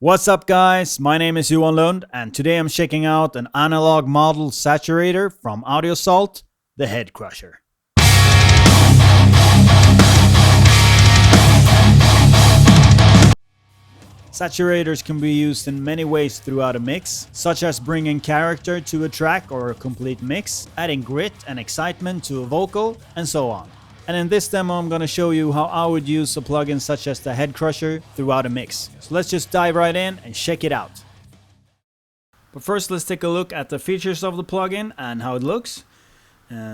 What's up guys, my name is Johan Lund and today I'm checking out an analog model saturator from AudioSalt, the Head Crusher. Saturators can be used in many ways throughout a mix, such as bringing character to a track or a complete mix, adding grit and excitement to a vocal, and so on. And in this demo I'm gonna show you how I would use a plugin such as the Head Crusher throughout a mix. So let's just dive right in and check it out. But first let's take a look at the features of the plugin and how it looks.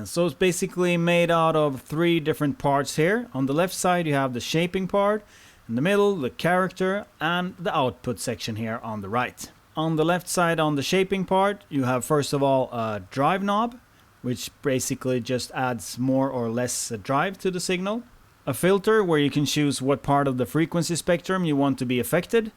So it's basically made out of three different parts here. On the left side you have the shaping part, in the middle the character, and the output section here on the right. On the left side on the shaping part you have first of all a drive knob, which basically just adds more or less drive to the signal. A filter where you can choose what part of the frequency spectrum you want to be affected.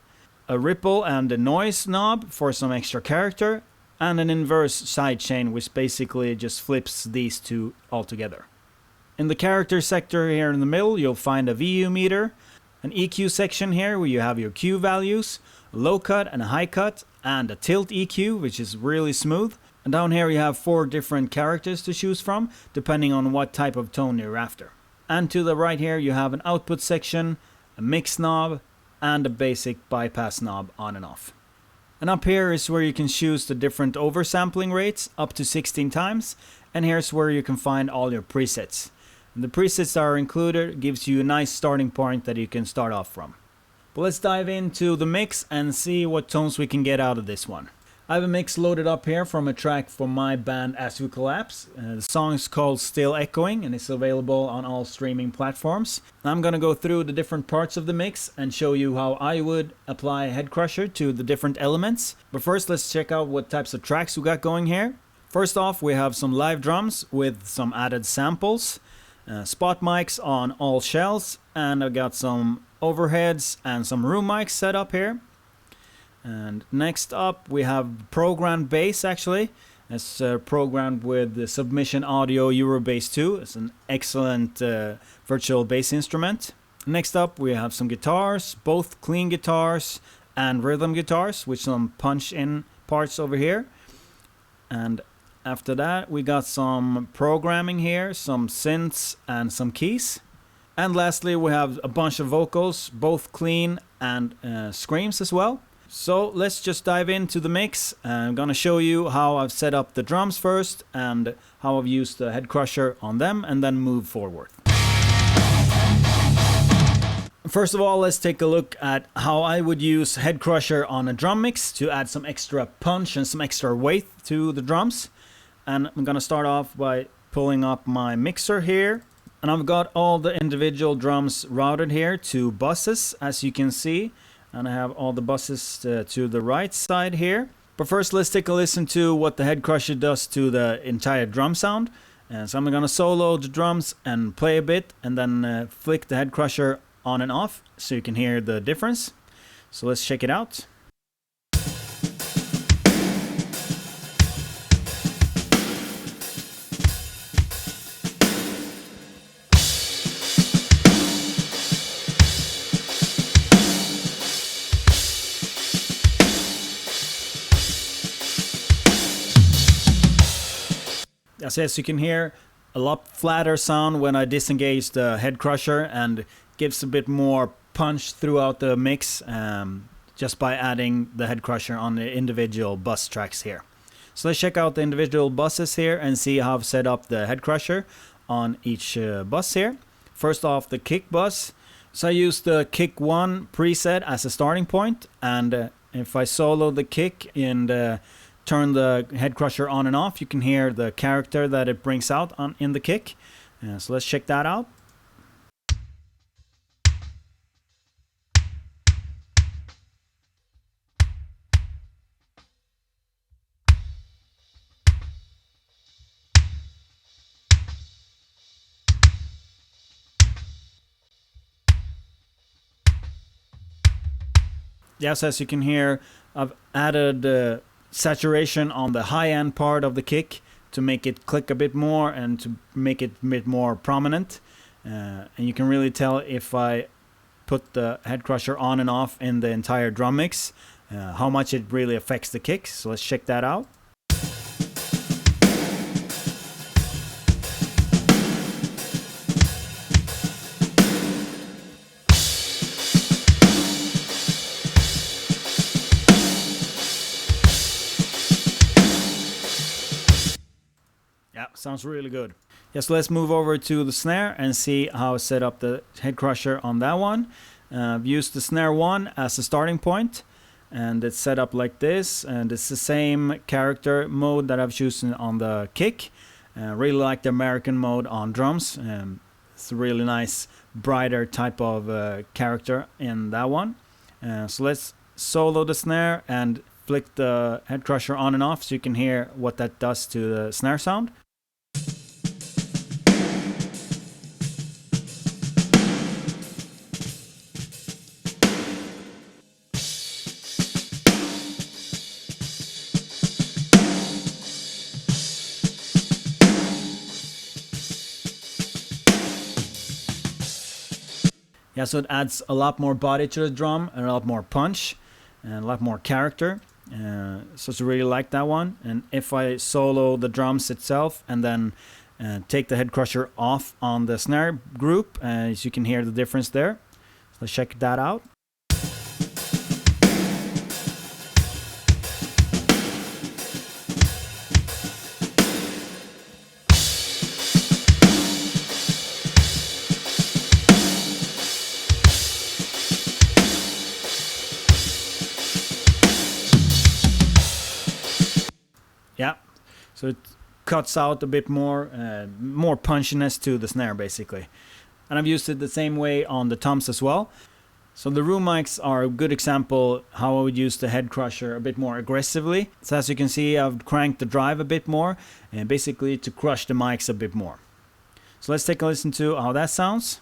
A ripple and a noise knob for some extra character. And an inverse sidechain which basically just flips these two altogether. In the character sector here in the middle you'll find a VU meter, an EQ section here where you have your Q values, a low cut and a high cut, and a tilt EQ which is really smooth. And down here you have 4 different characters to choose from, depending on what type of tone you're after. And to the right here you have an output section, a mix knob, and a basic bypass knob on and off. And up here is where you can choose the different oversampling rates, up to 16 times, and here's where you can find all your presets. And the presets that are included gives you a nice starting point that you can start off from. But let's dive into the mix and see what tones we can get out of this one. I have a mix loaded up here from a track from my band As We Collapse. The song is called Still Echoing and it's available on all streaming platforms. I'm gonna go through the different parts of the mix and show you how I would apply Head Crusher to the different elements. But first let's check out what types of tracks we got going here. First off we have some live drums with some added samples, spot mics on all shells, and I got some overheads and some room mics set up here. And next up we have programmed bass actually. It's programmed with the Submission Audio Eurobass 2. It's an excellent virtual bass instrument. Next up we have some guitars, both clean guitars and rhythm guitars with some punch in parts over here. And after that we got some programming here, some synths and some keys. And lastly we have a bunch of vocals, both clean and screams as well. So let's just dive into the mix. I'm gonna show you how I've set up the drums first and how I've used the Head Crusher on them, and then move forward. First of all, let's take a look at how I would use Head Crusher on a drum mix to add some extra punch and some extra weight to the drums. And I'm gonna start off by pulling up my mixer here. And I've got all the individual drums routed here to buses, as you can see. And I have all the buses to the right side here. But first let's take a listen to what the Head Crusher does to the entire drum sound. And so I'm gonna solo the drums and play a bit and then flick the Head Crusher on and off so you can hear the difference. So let's check it out. As you can hear, a lot flatter sound when I disengage the Head Crusher, and gives a bit more punch throughout the mix just by adding the Head Crusher on the individual bus tracks here. So let's check out the individual buses here and see how I've set up the Head Crusher on each bus here. First off, the kick bus. So I use the kick 1 preset as a starting point, and if I solo the kick and turn the Head Crusher on and off, you can hear the character that it brings out in the kick. So let's check that out. Yes, as you can hear, I've added saturation on the high end part of the kick to make it click a bit more and to make it a bit more prominent. And you can really tell if I put the head crusher on and off in the entire drum mix, how much it really affects the kick. So let's check that out. Yeah, sounds really good. Yeah, so let's move over to the snare and see how I set up the head crusher on that one. I've used the snare 1 as a starting point, and it's set up like this, and it's the same character mode that I've chosen on the kick. Really like the American mode on drums. It's a really nice, brighter type of character in that one. So let's solo the snare and flick the head crusher on and off so you can hear what that does to the snare sound. Yeah, so it adds a lot more body to the drum and a lot more punch and a lot more character. So I really like that one. And if I solo the drums itself and then take the head crusher off on the snare group, as you can hear the difference there. So let's check that out. Yeah, so it cuts out a bit more, more punchiness to the snare basically. And I've used it the same way on the toms as well. So the room mics are a good example how I would use the head crusher a bit more aggressively. So as you can see, I've cranked the drive a bit more, and basically to crush the mics a bit more. So let's take a listen to how that sounds.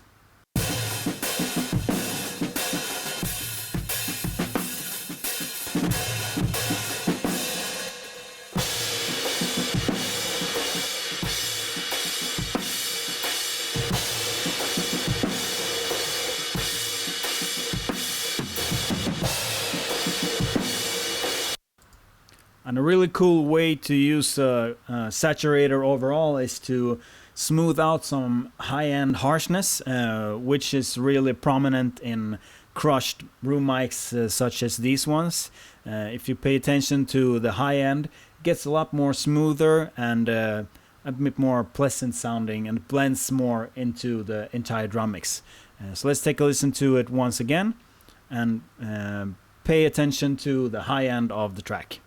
And a really cool way to use a saturator overall is to smooth out some high-end harshness, which is really prominent in crushed room mics such as these ones. If you pay attention to the high end, it gets a lot more smoother and a bit more pleasant sounding, and blends more into the entire drum mix. So let's take a listen to it once again and pay attention to the high end of the track.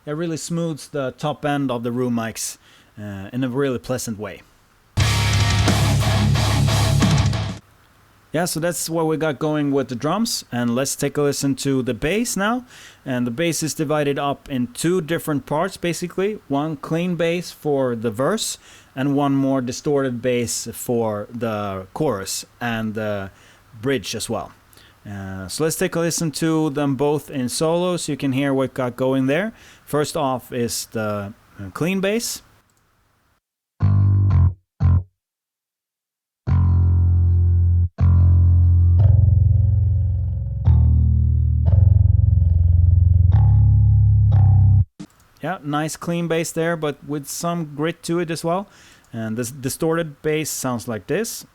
It really smooths the top end of the room mics in a really pleasant way. Yeah, so that's what we got going with the drums, and let's take a listen to the bass now. And the bass is divided up in two different parts basically. One clean bass for the verse and one more distorted bass for the chorus and the bridge as well. So let's take a listen to them both in solo so you can hear what got going there. First off is the clean bass. Yeah, nice clean bass there, but with some grit to it as well. And this distorted bass sounds like this.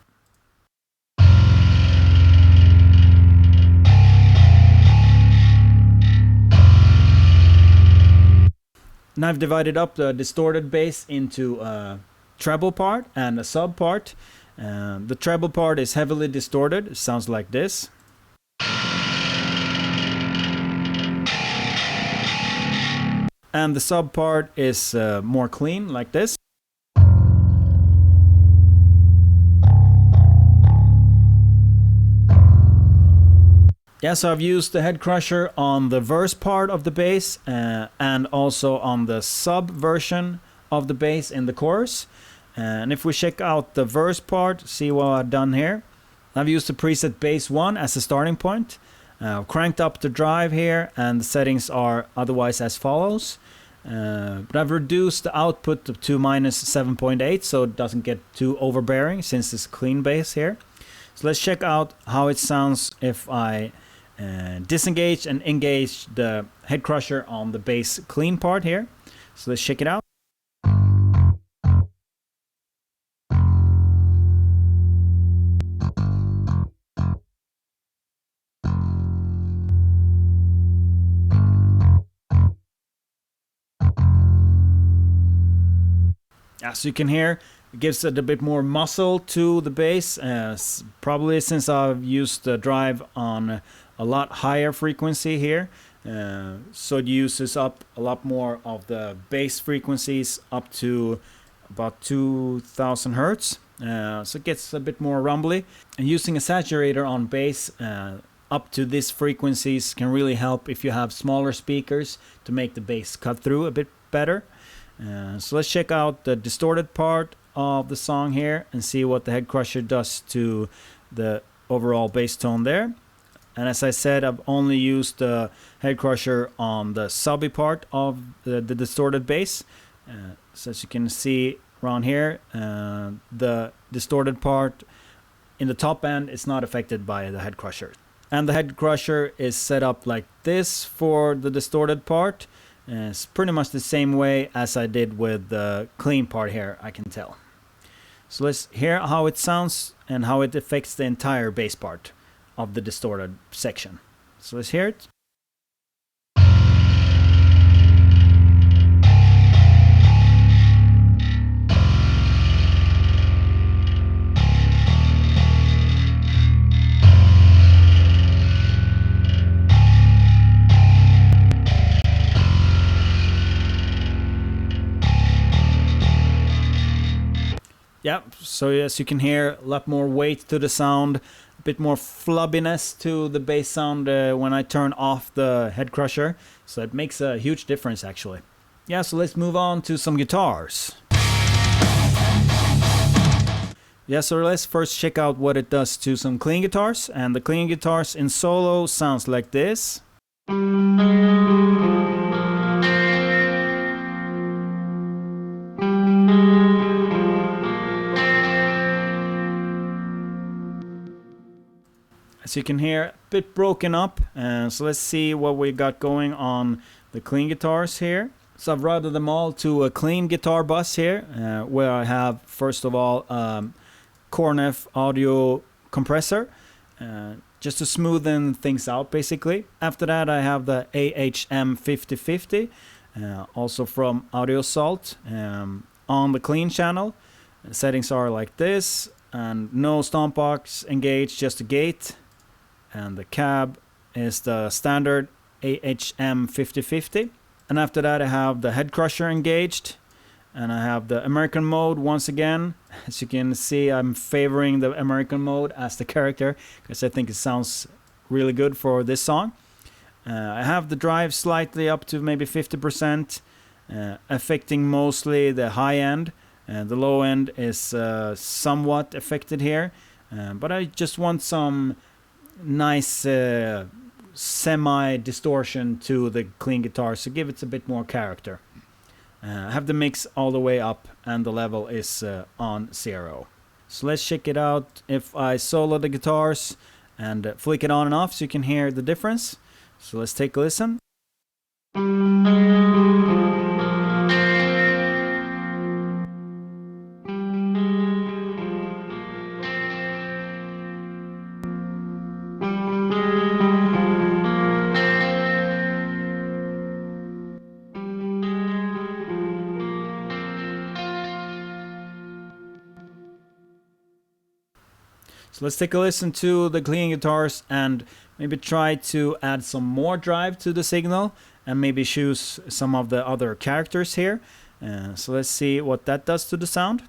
And I've divided up the distorted bass into a treble part and a sub part. The treble part is heavily distorted. It sounds like this. And the sub part is more clean, like this. Yeah, so I've used the head crusher on the verse part of the bass and also on the sub version of the bass in the chorus. And if we check out the verse part, see what I've done here. I've used the preset bass 1 as a starting point. Cranked up the drive here, and the settings are otherwise as follows. But I've reduced the output to -7.8 so it doesn't get too overbearing since it's clean bass here. So let's check out how it sounds if I disengage and engage the head crusher on the bass clean part here. So let's check it out. As you can hear, it gives it a bit more muscle to the bass, probably since I've used the drive on a lot higher frequency here. So it uses up a lot more of the bass frequencies up to about 2000 Hertz. So it gets a bit more rumbly. And using a saturator on bass up to these frequencies can really help if you have smaller speakers to make the bass cut through a bit better. So let's check out the distorted part of the song here and see what the head crusher does to the overall bass tone there. And as I said, I've only used the head crusher on the subby part of the distorted bass. So as you can see around here, the distorted part in the top end is not affected by the head crusher. And the head crusher is set up like this for the distorted part. It's pretty much the same way as I did with the clean part here, I can tell. So let's hear how it sounds and how it affects the entire bass part of the distorted section. So let's hear it. Yeah, so as you can hear, a lot more weight to the sound, a bit more flubbiness to the bass sound when I turn off the head crusher. So it makes a huge difference actually. Yeah, so let's move on to some guitars. Yeah, so let's first check out what it does to some clean guitars. And the clean guitars in solo sounds like this. As you can hear, a bit broken up. So let's see what we got going on the clean guitars here. So I've routed them all to a clean guitar bus here, where I have first of all Kornef audio compressor, just to smoothen things out basically. After that I have the AHM 5050, also from Audio Salt, on the clean channel. Settings are like this, and no stomp box engaged, just a gate. And the cab is the standard AHM 5050. And after that I have the head crusher engaged. And I have the American mode once again. As you can see, I'm favoring the American mode as the character, because I think it sounds really good for this song. I have the drive slightly up to maybe 50%, affecting mostly the high end. The low end is somewhat affected here. But I just want some nice semi-distortion to the clean guitar, so give it a bit more character. I have the mix all the way up and the level is on 0. So let's check it out if I solo the guitars and flick it on and off so you can hear the difference. So let's take a listen. So let's take a listen to the clean guitars and maybe try to add some more drive to the signal and maybe choose some of the other characters here. So let's see what that does to the sound.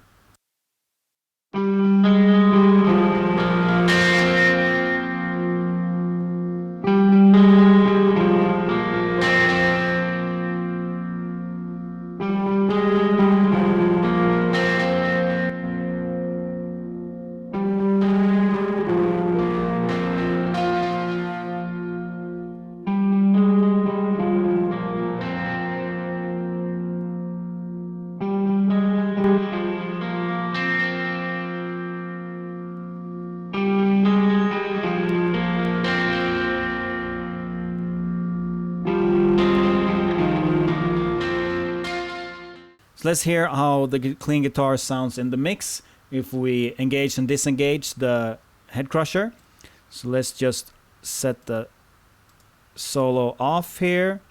So let's hear how the clean guitar sounds in the mix if we engage and disengage the head crusher. So let's just set the solo off here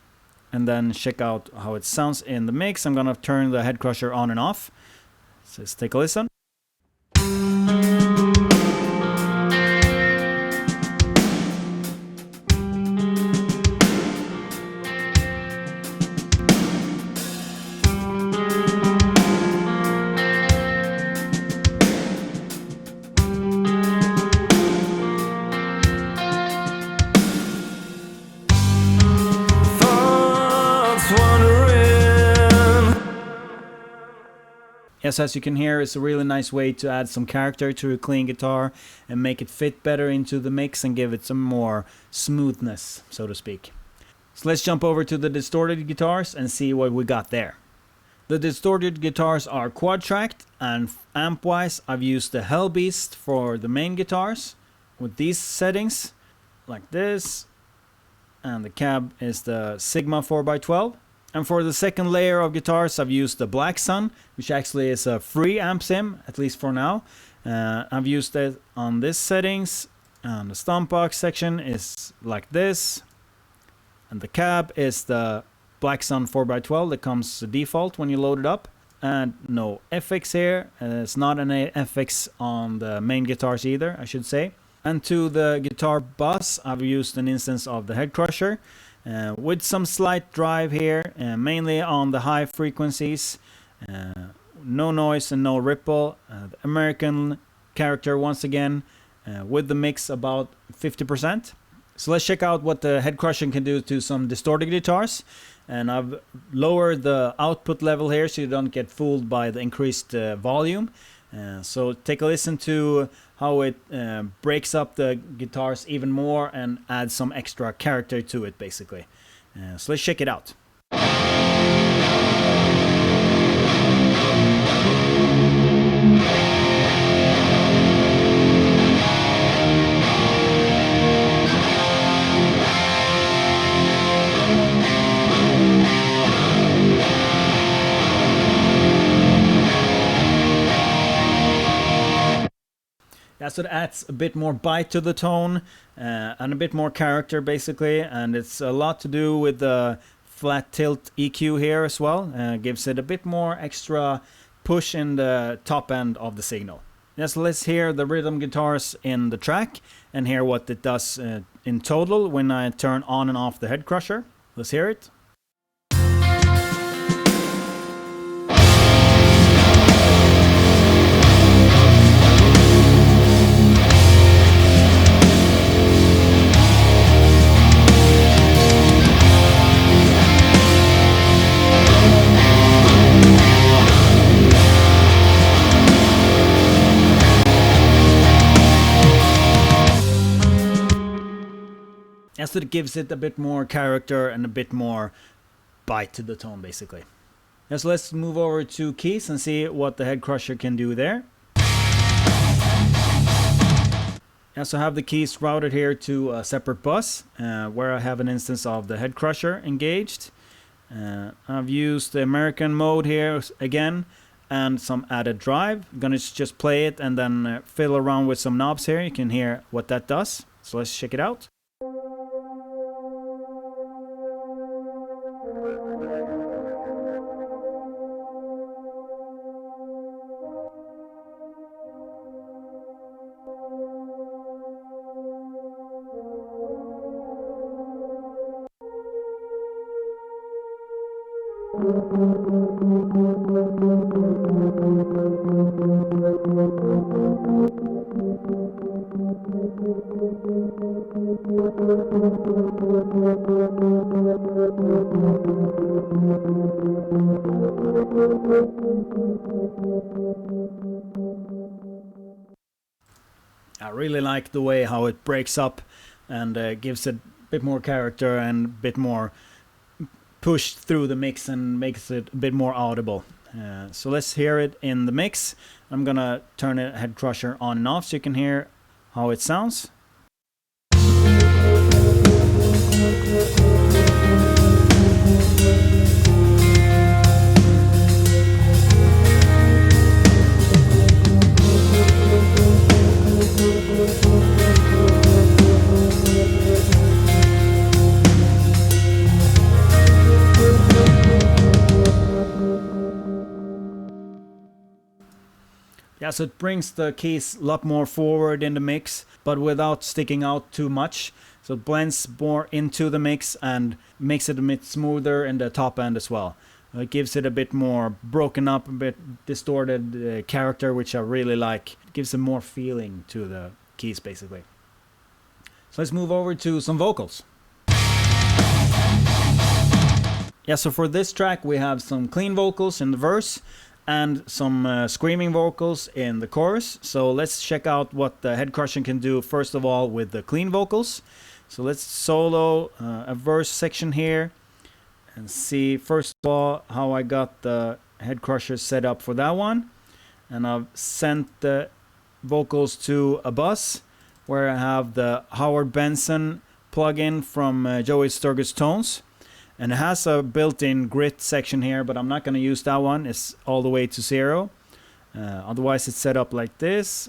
and then check out how it sounds in the mix. I'm gonna turn the head crusher on and off. So let's take a listen. Yes, as you can hear, it's a really nice way to add some character to a clean guitar and make it fit better into the mix and give it some more smoothness, so to speak. So let's jump over to the distorted guitars and see what we got there. The distorted guitars are quad-tracked, and amp-wise I've used the Hellbeast for the main guitars with these settings, like this, and the cab is the Sigma 4x12. And for the second layer of guitars, I've used the Black Sun, which actually is a free amp sim, at least for now. I've used it on this settings, and the stomp box section is like this. And the cab is the Black Sun 4x12 that comes default when you load it up. And no FX here, it's not an FX on the main guitars either, I should say. And to the guitar bus, I've used an instance of the head crusher. With some slight drive here, mainly on the high frequencies, no noise and no ripple. The American character once again, with the mix about 50%. So let's check out what the head crushing can do to some distorted guitars. And I've lowered the output level here so you don't get fooled by the increased volume. So take a listen to how it breaks up the guitars even more and adds some extra character to it, basically. So let's check it out. Yeah, so it adds a bit more bite to the tone and a bit more character, basically, and it's a lot to do with the flat tilt EQ here as well. Gives it a bit more extra push in the top end of the signal. Yes, let's hear the rhythm guitars in the track and hear what it does in total when I turn on and off the head crusher. Let's hear it. So it gives it a bit more character and a bit more bite to the tone, basically. So let's move over to keys and see what the head crusher can do there. So I have the keys routed here to a separate bus where I have an instance of the head crusher engaged. I've used the American mode here again and some added drive. I'm gonna just play it and then fiddle around with some knobs here. You can hear what that does. So let's check it out. I really like the way how it breaks up and gives it a bit more character and a bit more push through the mix and makes it a bit more audible. So let's hear it in the mix. I'm gonna turn the head crusher on and off so you can hear how it sounds. Yeah, so it brings the keys a lot more forward in the mix, but without sticking out too much. So it blends more into the mix and makes it a bit smoother in the top end as well. It gives it a bit more broken up, a bit distorted character, which I really like. It gives it more feeling to the keys, basically. So let's move over to some vocals. Yeah, so for this track we have some clean vocals in the verse and some screaming vocals in the chorus. So let's check out what the head crushing can do first of all with the clean vocals. So let's solo a verse section here and see first of all how I got the head crusher set up for that one. And I've sent the vocals to a bus where I have the Howard Benson plugin from Joey Sturgis Tones. And it has a built-in grit section here, but I'm not going to use that one. It's all the way to 0. Otherwise it's set up like this.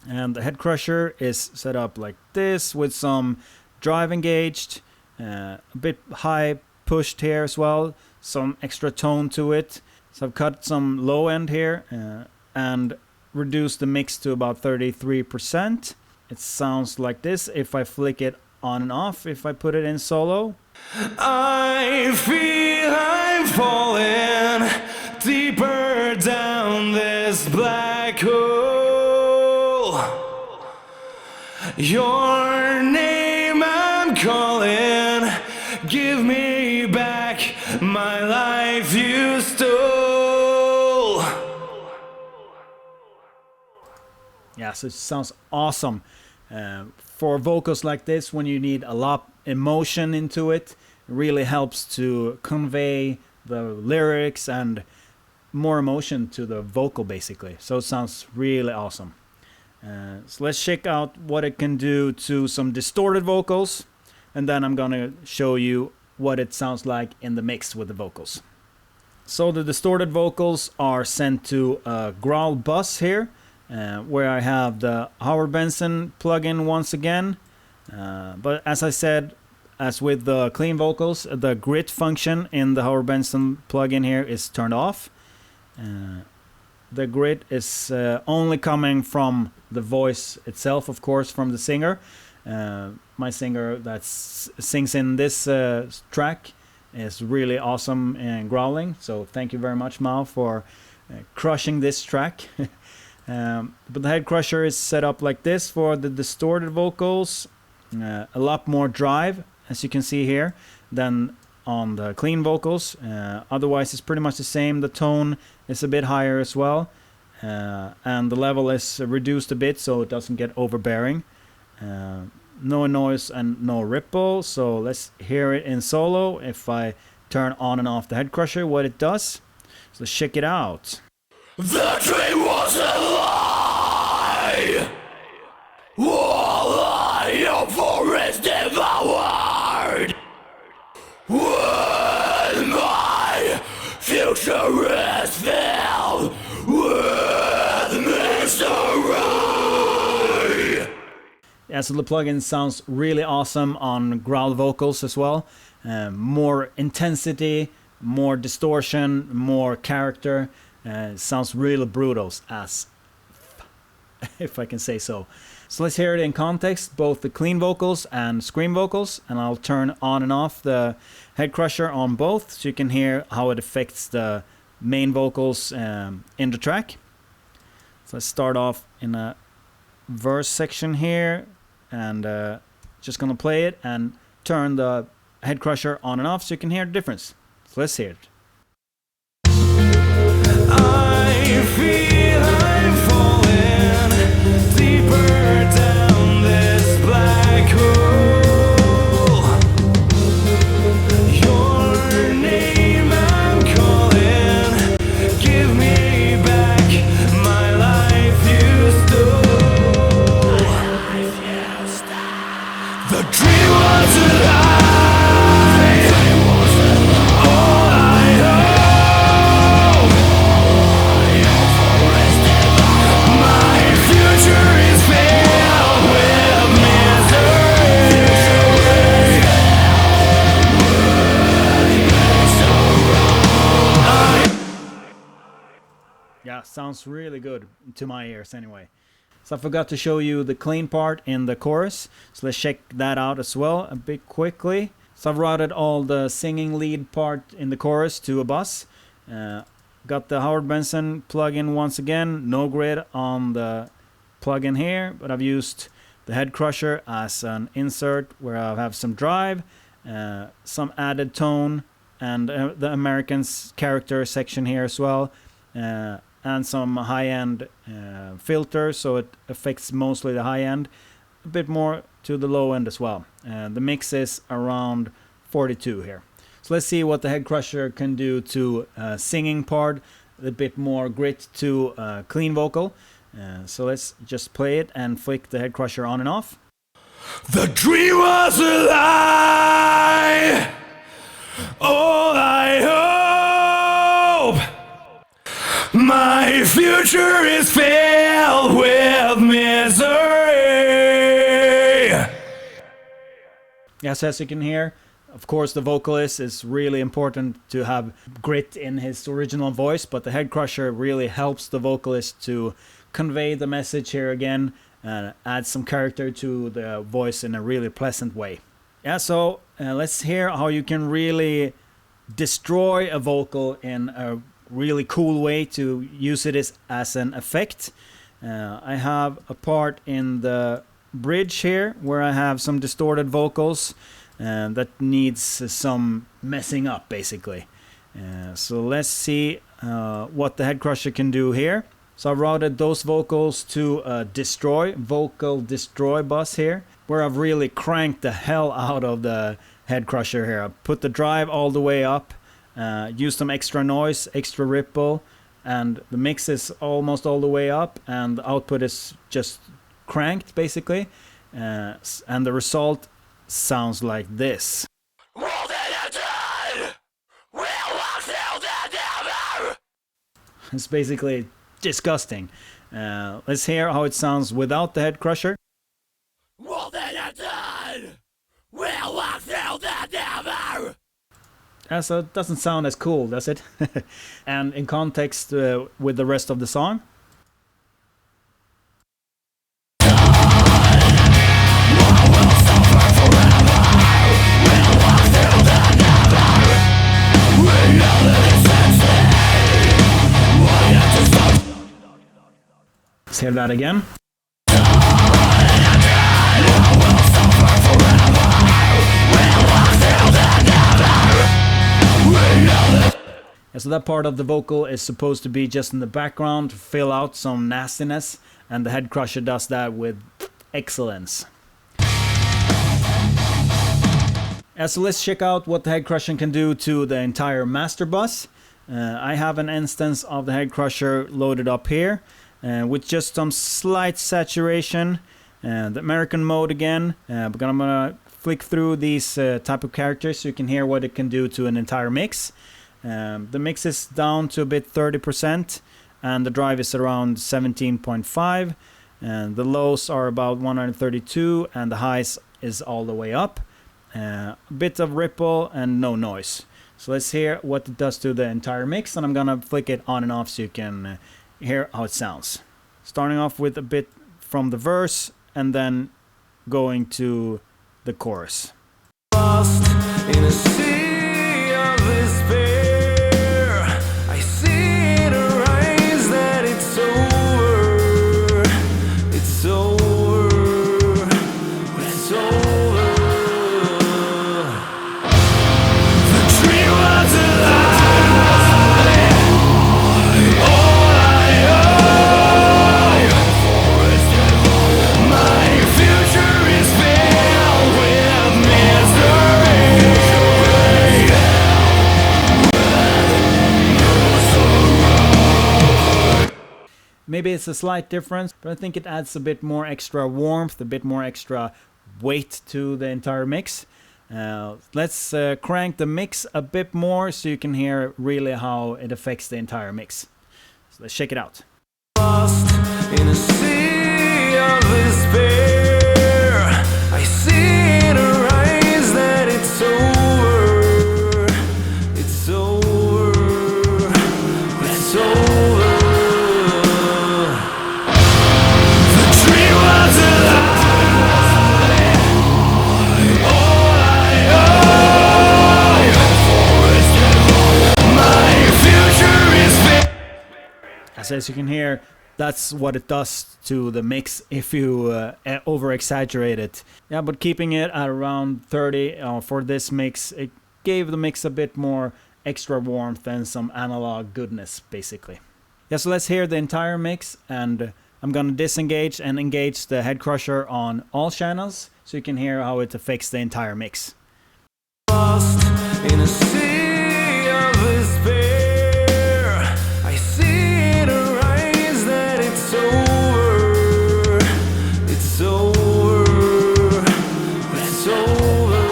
And the head crusher is set up like this with some drive engaged, a bit high pushed here as well, some extra tone to it. So I've cut some low end here and reduced the mix to about 33%. It sounds like this if I flick it on and off, if I put it in solo. I feel I'm falling deeper down this black hole. Your name I'm calling, give me back my life you stole. Yeah, so it sounds awesome. For vocals like this, when you need a lot emotion into it, it really helps to convey the lyrics and more emotion to the vocal basically. So it sounds really awesome. So let's check out what it can do to some distorted vocals, and then I'm gonna show you what it sounds like in the mix with the vocals. So the distorted vocals are sent to a growl bus here, where I have the Howard Benson plugin once again. But as I said, as with the clean vocals, the grit function in the Howard Benson plugin here is turned off. The grit is only coming from the voice itself, of course, from the singer. My singer that sings in this track is really awesome in growling. So thank you very much, Mao, for crushing this track. But the head crusher is set up like this for the distorted vocals. A lot more drive, as you can see here, than on the clean vocals. Otherwise it's pretty much the same. The tone is a bit higher as well, and the level is reduced a bit so it doesn't get overbearing. No noise and no ripple. So let's hear it in solo if I turn on and off the head crusher, what it does. So let's check it out. The dream was a lie. All I hope for is devoured. When my future is filled with mystery. Yeah, so the plugin sounds really awesome on growl vocals as well. More intensity, more distortion, more character. Sounds really brutal as if I can say so. So let's hear it in context, both the clean vocals and scream vocals, and I'll turn on and off the head crusher on both so you can hear how it affects the main vocals in the track. So let's start off in a verse section here, and just gonna play it and turn the head crusher on and off so you can hear the difference. So let's hear it. I feel I'm falling deeper down this black hole. Your name I'm calling, give me back my life you stole. The dream was a lie. All I hope. My future is filled with misery. Yeah, Sounds really good to my ears anyway. So I forgot to show you the clean part in the chorus, so let's check that out as well a bit quickly. So I've routed all the singing lead part in the chorus to a bus. Got the Howard Benson plugin once again, no grid on the plugin here, but I've used the head crusher as an insert where I have some drive, some added tone, and the Americans character section here as well, and some high-end filter, so it affects mostly the high end, a bit more to the low end as well. The mix is around 42 here. So let's see what the head crusher can do to singing part, a bit more grit to clean vocal. So let's just play it and flick the head crusher on and off. The dream was a lie. All I hope, my future is filled with misery. Yes, as you can hear, of course the vocalist is really important to have grit in his original voice, but the head crusher really helps the vocalist to convey the message here again and add some character to the voice in a really pleasant way. Yeah, so let's hear how you can really destroy a vocal in a really cool way to use it as an effect. I have a part in the bridge here where I have some distorted vocals that needs some messing up basically. So let's see what the head crusher can do here. So I routed those vocals to a vocal destroy bus here, where I've really cranked the hell out of the head crusher here. I put the drive all the way up, used some extra noise, extra ripple, and the mix is almost all the way up, and the output is just cranked basically, and the result sounds like this. It's basically disgusting. Let's hear how it sounds without the head crusher. So it doesn't sound as cool, does it? And in context with the rest of the song. Let's hear that again. Yeah, so that part of the vocal is supposed to be just in the background to fill out some nastiness, and the head crusher does that with excellence. Yeah, so let's check out what the head crusher can do to the entire master bus. I have an instance of the head crusher loaded up here with just some slight saturation. The American mode again, but I'm gonna flick through these type of characters so you can hear what it can do to an entire mix. The mix is down to a bit 30%, and the drive is around 17.5, and the lows are about 132, and the highs is all the way up. A bit of ripple and no noise. So let's hear what it does to the entire mix, and I'm gonna flick it on and off so you can hear how it sounds. Starting off with a bit from the verse and then going to the chorus. Lost in a sea of despair, I see in her eyes that it's over, it's over, it's over. The dream was a lie, all I owe, my future is filled with misery. Maybe it's a slight difference, but I think it adds a bit more extra warmth, a bit more extra weight to the entire mix. Let's crank the mix a bit more so you can hear really how it affects the entire mix. So let's check it out. Lost in a sea of despair, I see in her eyes that it's over, it's over, it's over. So as you can hear, that's what it does to the mix if you over exaggerate it. Yeah, but keeping it at around 30 for this mix, it gave the mix a bit more extra warmth and some analog goodness, basically. Yeah, so let's hear the entire mix, and I'm gonna disengage and engage the head crusher on all channels so you can hear how it affects the entire mix. Lost in a sea of despair, I see in her eyes that it's over, it's over, it's over.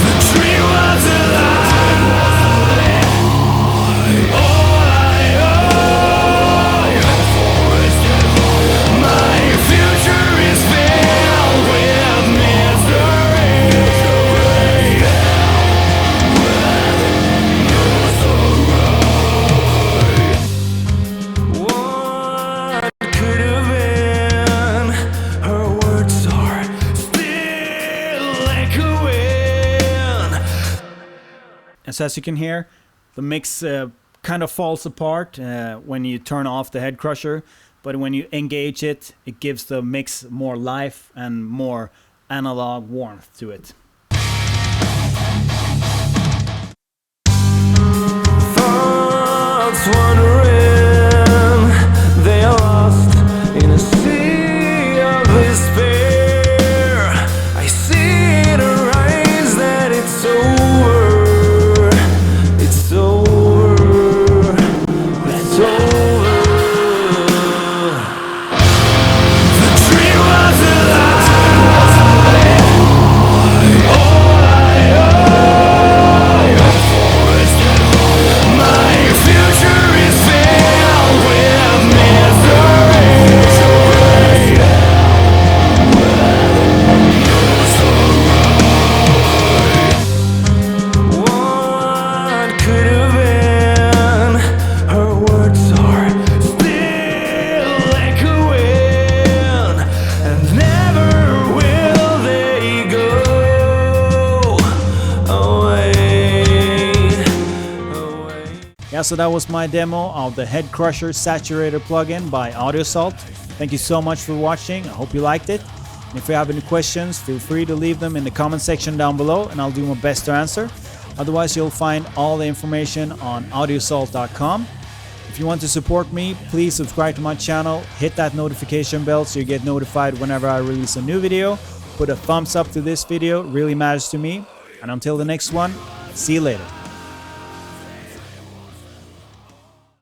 The dream was a lie, all I owe. My future is filled with misery. What could have been? Her words are still echoing. And so as you can hear, the mix kind of falls apart when you turn off the head crusher, but when you engage it, it gives the mix more life and more analog warmth to it. Thoughts wandering, they are lost in a sea of despair. I see in her eyes that it's over, it's over, it's over. The dream was a lie, all I owe. My future is filled with misery. What could have been? Her words are still echoing, and never will they go away. Yeah, so that was my demo of the Head Crusher Saturator plugin by AudioSalt. Thank you so much for watching. I hope you liked it. And if you have any questions, feel free to leave them in the comment section down below and I'll do my best to answer. Otherwise, you'll find all the information on audiosalt.com. If you want to support me, please subscribe to my channel, hit that notification bell so you get notified whenever I release a new video. Put a thumbs up to this video, it really matters to me. And until the next one, see you later.